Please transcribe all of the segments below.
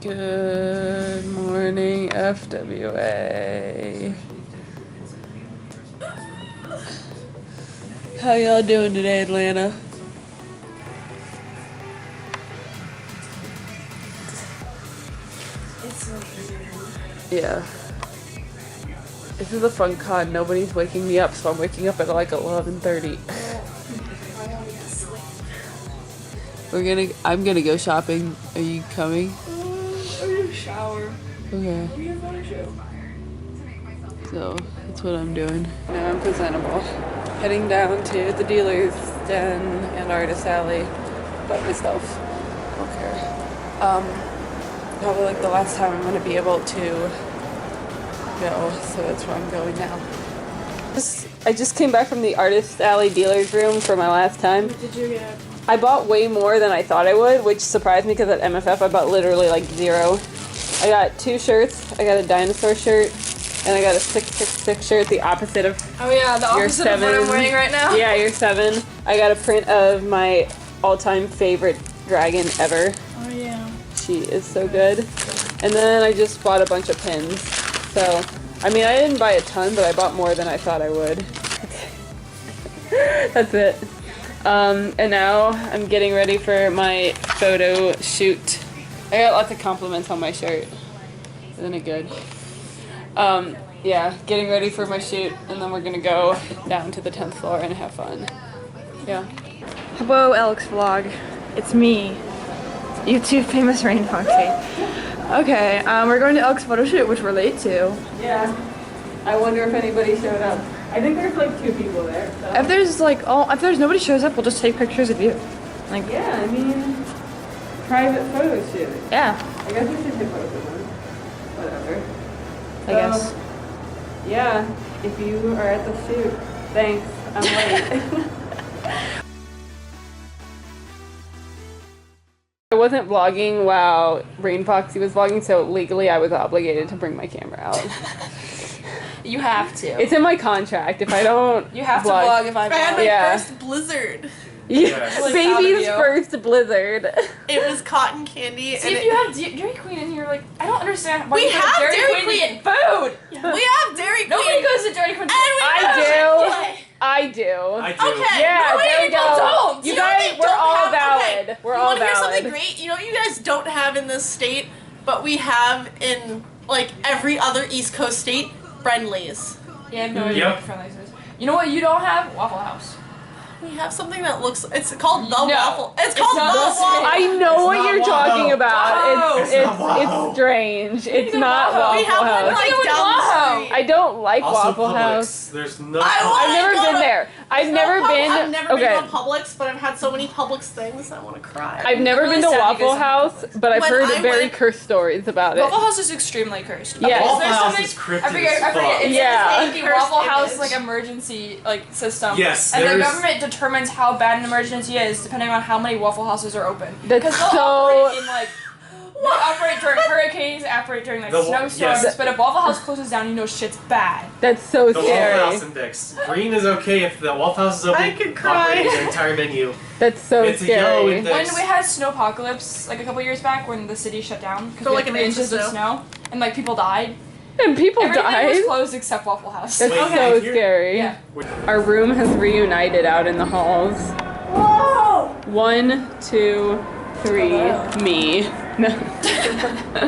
Good morning, FWA. How y'all doing today, Atlanta? Yeah. This is a fun con. Nobody's waking me up, so I'm waking up at like 11:30. I'm gonna go shopping. Are you coming? I'm gonna shower. Okay. We have a show. So that's what I'm doing. Now I'm presentable. Heading down to the dealer's den and artist alley by myself. Don't care. Probably like the last time I'm gonna be able to go, so that's where I'm going now. I just came back from the artist alley dealer's room for my last time. What did you get? I bought way more than I thought I would, which surprised me because at MFF I bought literally like 0. I got 2 shirts. I got a dinosaur shirt, and I got a 666 shirt, the opposite of the opposite of what I'm wearing right now. Yeah, you're 7. I got a print of my all-time favorite dragon ever. Oh yeah. She is so good. And then I just bought a bunch of pins. So, I mean, I didn't buy a ton, but I bought more than I thought I would. That's it. And now I'm getting ready for my photo shoot. I got lots of compliments on my shirt. Isn't it good? Yeah, getting ready for my shoot, and then we're gonna go down to the 10th floor and have fun. Yeah. Hello, Alex Vlog. It's me, YouTube famous Rain Foxy. Okay, we're going to Alex photo shoot, which we're late to. Yeah. I wonder if anybody showed up. I think there's like 2 people there. So. If there's nobody shows up, we'll just take pictures of you. Like, yeah, I mean, private photo shoot. yeah, I guess we should take photos of them. Whatever. I guess. Yeah, if you are at the shoot, thanks. I'm late. I wasn't vlogging while Rain Foxy was vlogging, so legally I was obligated to bring my camera out. You have to. It's in my contract. If I don't, You have to vlog if I I had vlog. my Yeah. first blizzard. Yeah. Really proud of Baby's you. first blizzard. It was cotton candy. See, and if you have Dairy Queen in here, like, I don't understand why We you put have Dairy Dairy Queen Queen. in food. we have Dairy Queen. Nobody goes to Dairy Queen. And we I have do. Chick-fil-A. I do. I do. Okay. Yeah, no, there we people go. Don't. You know guys, they we're don't all have, valid. Okay. We're you all wanna hear valid. something great? You know what you guys don't have in this state, but we have in like every other East Coast state? Friendlies. Yeah, I have no idea what Friendlies is. You know what you don't have? Waffle House. We have something that looks. It's called the No. waffle. It's It's called not the the waffle. same. I know It's what not you're Waffle. talking about. Waffle. It's not Waffle. It's strange. It's go not Waffle. We Waffle have one House. like What's down the Waffle? street. I don't like Also Waffle Publix. House. There's no. I've never go been to- there. I've There's never no Pub- been. I've never Okay. been to Publix, but I've had so many Publix things. I want to cry. I've never really been to sad you Waffle guys don't House, have but I've When heard I very went- cursed stories about it. Waffle House is extremely cursed. Yeah. Okay, so Waffle there's House something- is cryptid I forget. as fuck. It's Yeah. the Cursed Waffle House image. like emergency like system. Yes, And the there's- government determines how bad an emergency is depending on how many Waffle Houses are open. That's Because they'll so- operate in like they operate during hurricanes, operate during like The wa- snowstorms. yes. But if Waffle House closes down, you know shit's bad. That's so The Waffle scary. House Index. Green is okay if the Waffle House is open. I could cry. Operating the entire menu. That's so It's a yellow scary. index. When we had snowpocalypse like a couple years back when the city shut down because For we like had an 3 inch of inches of snow and like people died. And people Everything died. was closed except Waffle House. That's Wait, so here? scary. Yeah. Our room has reunited out in the halls. Whoa! 1, 2, 3. Me. No.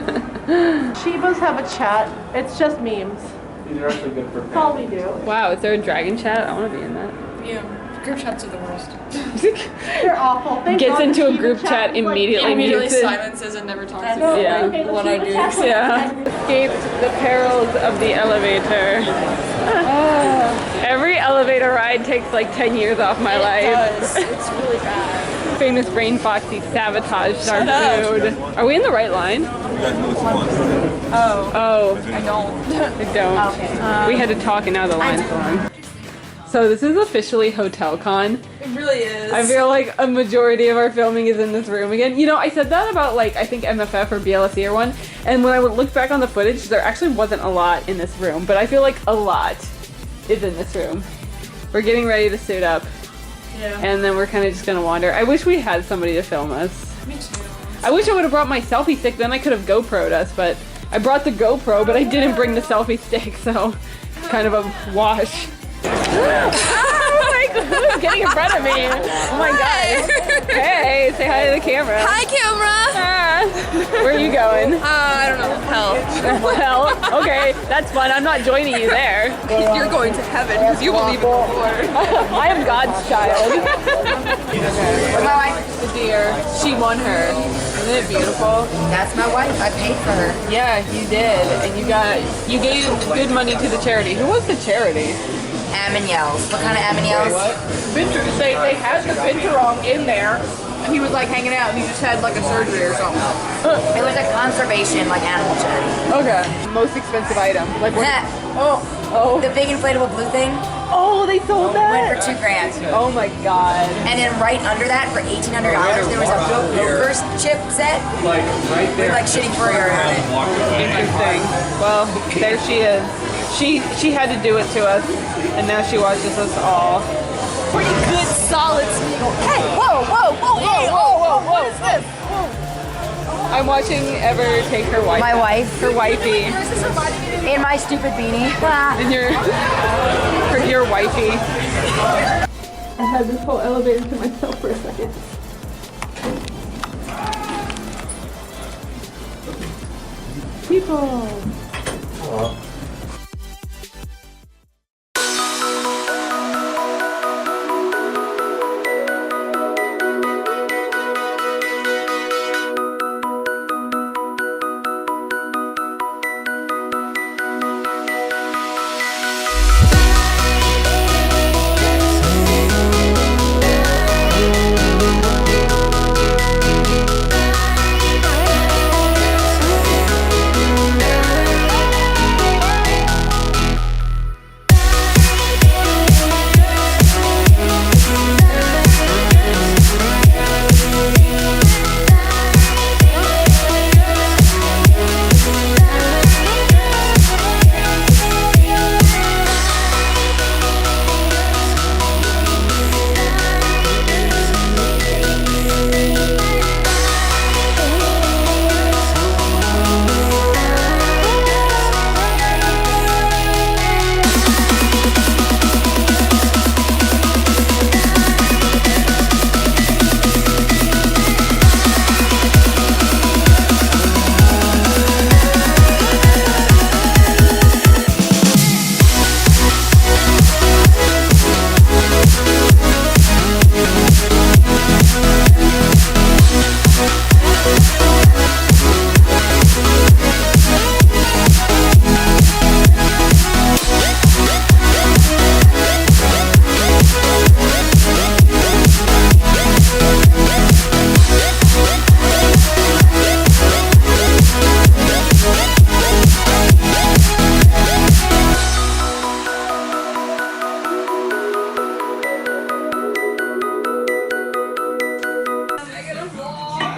Shibas have a chat. It's just memes. These are actually good for That's all we do. Wow, is there a dragon chat? I want to be in that. Yeah. Group chats are the worst. They're awful. Thank Gets God into a Shiba group chat is, like, immediately. Immediately mutes it. silences and never talks No, again. Yeah. okay, the What I Shiba do. chat's like Yeah. 10. Escaped the perils of the elevator. Every elevator ride takes like 10 years off my life. It's really bad. Famous Brain Foxy sabotaged our food. Are we in the right line? Oh, Oh, I don't. I don't. Okay. We had to talk and now the line's gone. So this is officially Hotel Con. It really is. I feel like a majority of our filming is in this room again. You know, I said that about like, I think MFF or BLSE or one, and when I would look back on the footage, there actually wasn't a lot in this room, but I feel like a lot is in this room. We're getting ready to suit up, Yeah. and then we're kind of just gonna wander. I wish we had somebody to film us. Me too. I wish I would have brought my selfie stick, then I could have GoPro'd us, but I brought the GoPro, but I didn't bring the selfie stick, so it's kind of a wash. Who's getting in front of me? Oh my god. Hey, say hi to the camera. Hi, camera. Where are you going? I don't know. Hell. Hell? Okay, that's fun. I'm not joining you there. You're going to heaven because you believe in the Lord. I am God's child. My wife. The deer. She won her. Isn't it beautiful? That's my wife. I paid for her. Yeah, you did. And you gave good money to the charity. Who was the charity? Yells. What kind of yells? They had the Binturong in there. And he was like hanging out and he just had like a surgery or something. It was a conservation, like animal charity. Okay. Most expensive item. Like what? Oh. The big inflatable blue thing Oh, they sold went that? for $2,000. Oh my god. And then right under that, for $1,800, there was a Poker's chip set Like right with there. like shitty burger on it. Interesting. Well, there she is. She had to do it to us, and now she watches us all. Pretty good, solid sneakle. Hey, whoa. Whoa! What is this? I'm watching Ever take her wife. My wife. Her wifey. In my stupid beanie. And your wifey. I had this whole elevator to myself for a second. People.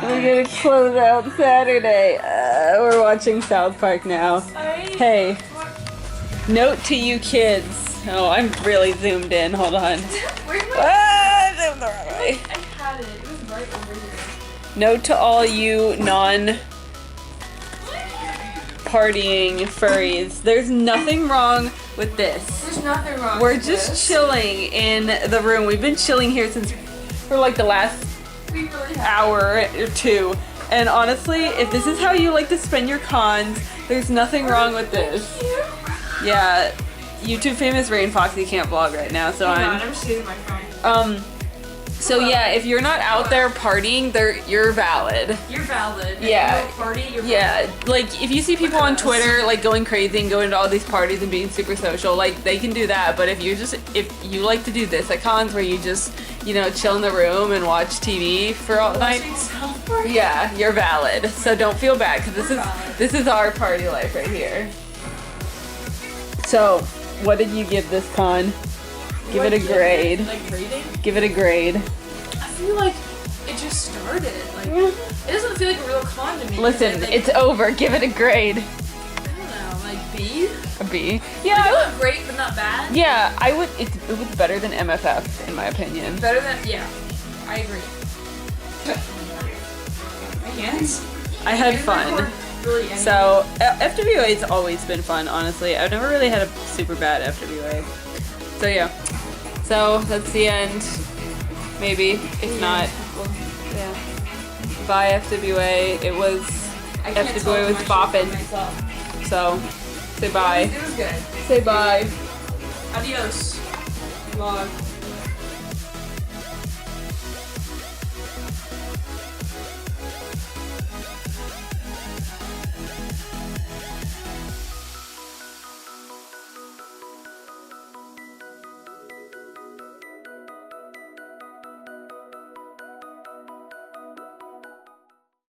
We're gonna close out Saturday. We're watching South Park now. Hey, note to you kids. Oh, I'm really zoomed in. Hold on. I zoomed the wrong way. I had it. It was right over here. Note to all you non-partying furries. There's nothing wrong with this. There's nothing wrong We're with just this. chilling in the room. We've been chilling here for like the last We really have. hour or two. And honestly, if this is how you like to spend your cons, there's nothing wrong with this. Yeah, YouTube famous Rain Foxy can't vlog right now, so I'm just using my phone. So yeah, if you're not out there partying, you're valid. You're valid. Yeah. If you don't party, you're Yeah, like if you see people on Twitter like going crazy and going to all these parties and being super social, like they can do that. But if you like to do this at cons where you just, you know, chill in the room and watch TV for all night, yeah, you're valid. So don't feel bad because this is our party life right here. So, what did you give this con? Give it a grade. Like rating? Give it a grade. I feel like it just started. Like it doesn't feel like a real con to me. Listen, Like, it's over. Give it a grade. I don't know, like B. A B. Like, Yeah. it wasn't great, but not bad. Yeah, I would. It was better than MFF in my opinion. Better than I agree. hands. I had fun. So FWA's always been fun, honestly. I've never really had a super bad FWA. So yeah. So that's the end. Maybe. If not, well, yeah. Bye FWA. It was FWA was bopping. So say bye. It was good. Say bye. Adios. Vlog.